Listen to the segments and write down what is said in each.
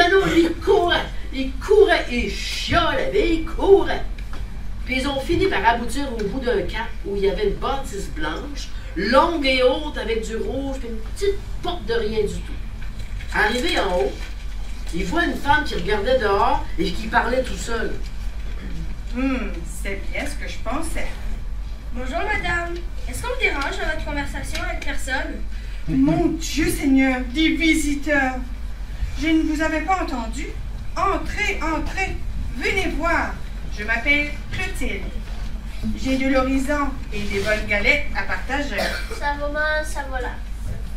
canot, lui, il courait. Il courait, il chialait, il courait. Puis ils ont fini par aboutir au bout d'un cap où il y avait une bâtisse blanche, longue et haute avec du rouge, puis une petite porte de rien du tout. Arrivé en haut, il voit une femme qui regardait dehors et qui parlait tout seul. C'est bien ce que je pensais. Bonjour madame, est-ce qu'on me dérange dans votre conversation avec personne? Mon Dieu Seigneur, des visiteurs. Je ne vous avais pas entendu. Entrez, entrez, venez voir. Je m'appelle Clotilde. J'ai de l'horizon et des bonnes galettes à partager. Ça va mal, ça va là.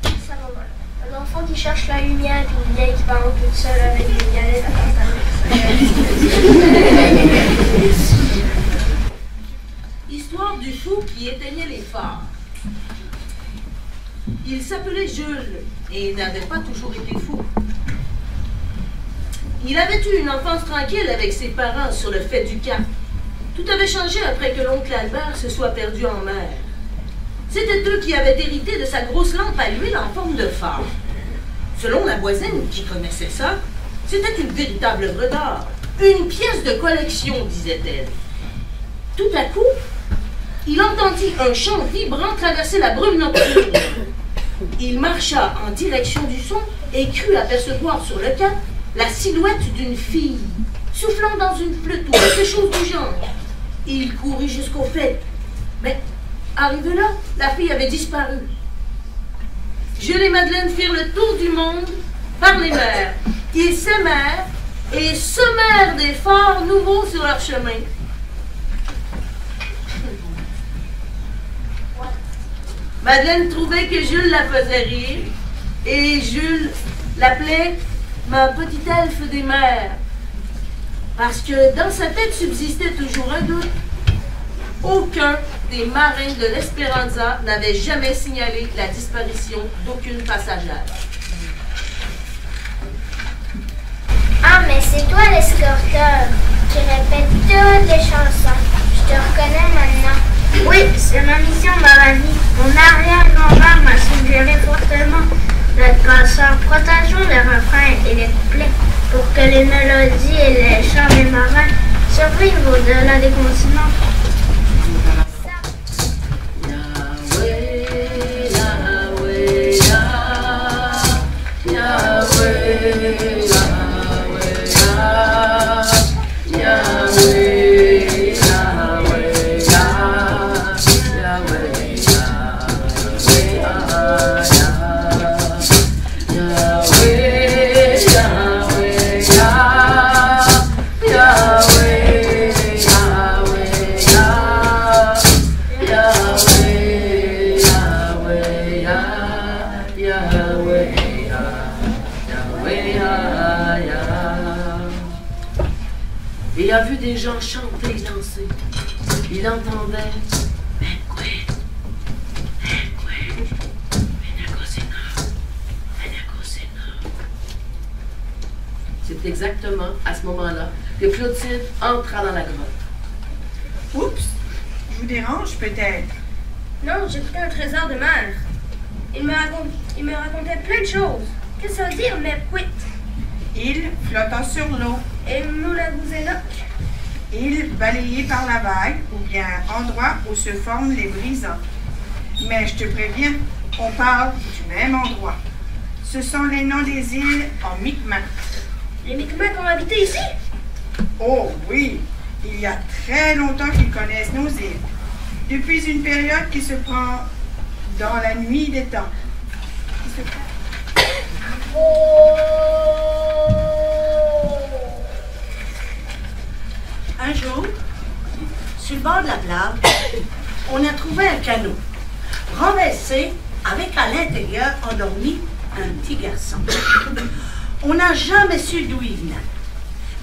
Ça va mal. Un enfant qui cherche la lumière puis une vieille qui parle toute seule avec des galettes à partager. Histoire du fou qui éteignait les phares. Il s'appelait Jules et n'avait pas toujours été fou. Il avait eu une enfance tranquille avec ses parents sur le fait du cap. Tout avait changé après que l'oncle Albert se soit perdu en mer. C'était eux qui avaient hérité de sa grosse lampe à l'huile en forme de phare. Selon la voisine qui connaissait ça, c'était une véritable œuvre d'art. Une pièce de collection, disait-elle. Tout à coup, il entendit un chant vibrant traverser la brume nocturne. Il marcha en direction du son et crut apercevoir sur le cap la silhouette d'une fille, soufflant dans une flûte ou quelque chose du genre. Il courut jusqu'au fait. Mais, arrivé là, la fille avait disparu. Jules et Madeleine firent le tour du monde par les mers. Ils s'aimèrent et semèrent des phares nouveaux sur leur chemin. Madeleine trouvait que Jules la faisait rire et Jules l'appelait ma petite elfe des mers. Parce que dans sa tête subsistait toujours un doute. Aucun des marins de l'Espéranza n'avait jamais signalé la disparition d'aucune passagère. Ah, mais c'est toi l'escorteur qui répète toutes les chansons. Je te reconnais maintenant. Oui, c'est ma mission dans la vie. Mon arrière-grand-mère m'a suggéré fortement d'être casseur. Protégeons les refrains et les couplets pour que les mélodies et les chants des marins survivent au-delà des continents. Il a vu des gens chanter et danser. Il entendait C'est exactement à ce moment-là que Clotilde entra dans la grotte. Oups, je vous dérange peut-être. Non, j'écoutais un trésor de mer. Il me racontait plein de choses. Qu'est-ce que ça veut dire, mais quit? Île flottant sur l'eau. Et Moulagouzenak. Île balayée par la vague ou bien endroit où se forment les brisants. Mais je te préviens, on parle du même endroit. Ce sont les noms des îles en Micmac. Les Micmacs ont habité ici? Oh oui, il y a très longtemps qu'ils connaissent nos îles. Depuis une période qui se prend dans la nuit des temps. Un jour, sur le bord de la plage, on a trouvé un canot, renversé avec à l'intérieur endormi un petit garçon. On n'a jamais su d'où il venait,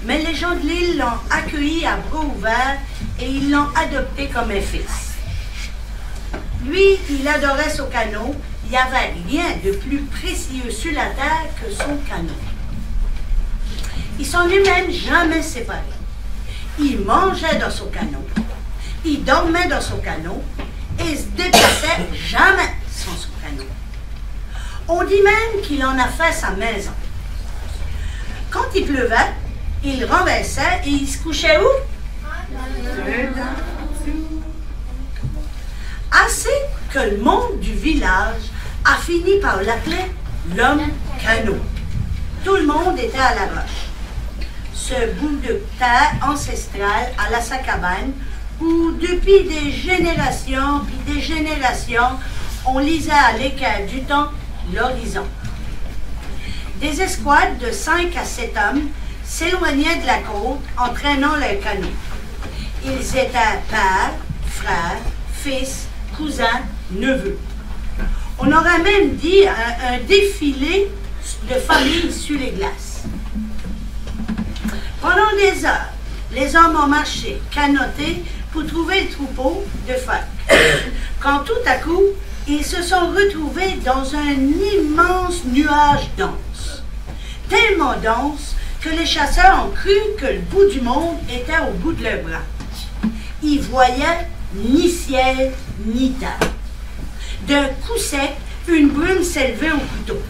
mais les gens de l'île l'ont accueilli à bras ouverts et ils l'ont adopté comme un fils. Lui, il adorait son canot. Il n'y avait rien de plus précieux sur la terre que son canot. Ils sont eux-mêmes jamais séparés. Il mangeait dans son canot, il dormait dans son canot et se déplaçait jamais sans son canot. On dit même qu'il en a fait sa maison. Quand il pleuvait, il renversait et il se couchait où? Assez que le monde du village a fini par l'appeler l'homme canot. Tout le monde était à la roche. Ce bout de terre ancestrale à sa cabane où depuis des générations puis des générations, on lisait à l'écart du temps l'horizon. Des escouades de 5 à 7 hommes s'éloignaient de la côte en traînant leurs canots. Ils étaient pères, frères, fils, cousins, neveux. On aurait même dit un défilé de familles sur les glaces. Pendant des heures, les hommes ont marché, canotté, pour trouver le troupeau de phoques. Quand tout à coup, ils se sont retrouvés dans un immense nuage dense. Tellement dense que les chasseurs ont cru que le bout du monde était au bout de leurs bras. Ils voyaient ni ciel, ni terre. D'un coup sec, une brume s'élevait au couteau.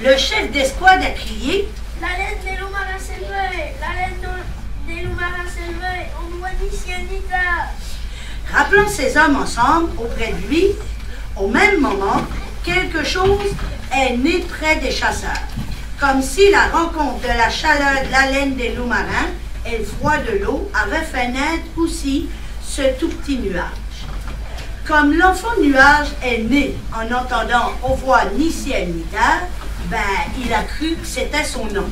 Le chef d'escouade a crié « La laine des loups marins s'élevée! La laine des loups marins s'élevée! On ne voit ni ciel ni terre! » Rappelant ces hommes ensemble auprès de lui, au même moment, quelque chose est né près des chasseurs, comme si la rencontre de la chaleur de la laine des loups marins et le froid de l'eau avait fait naître aussi ce tout petit nuage. Comme l'enfant nuage est né en entendant au voix ni ciel ni terre, ben il a cru que c'était son nom.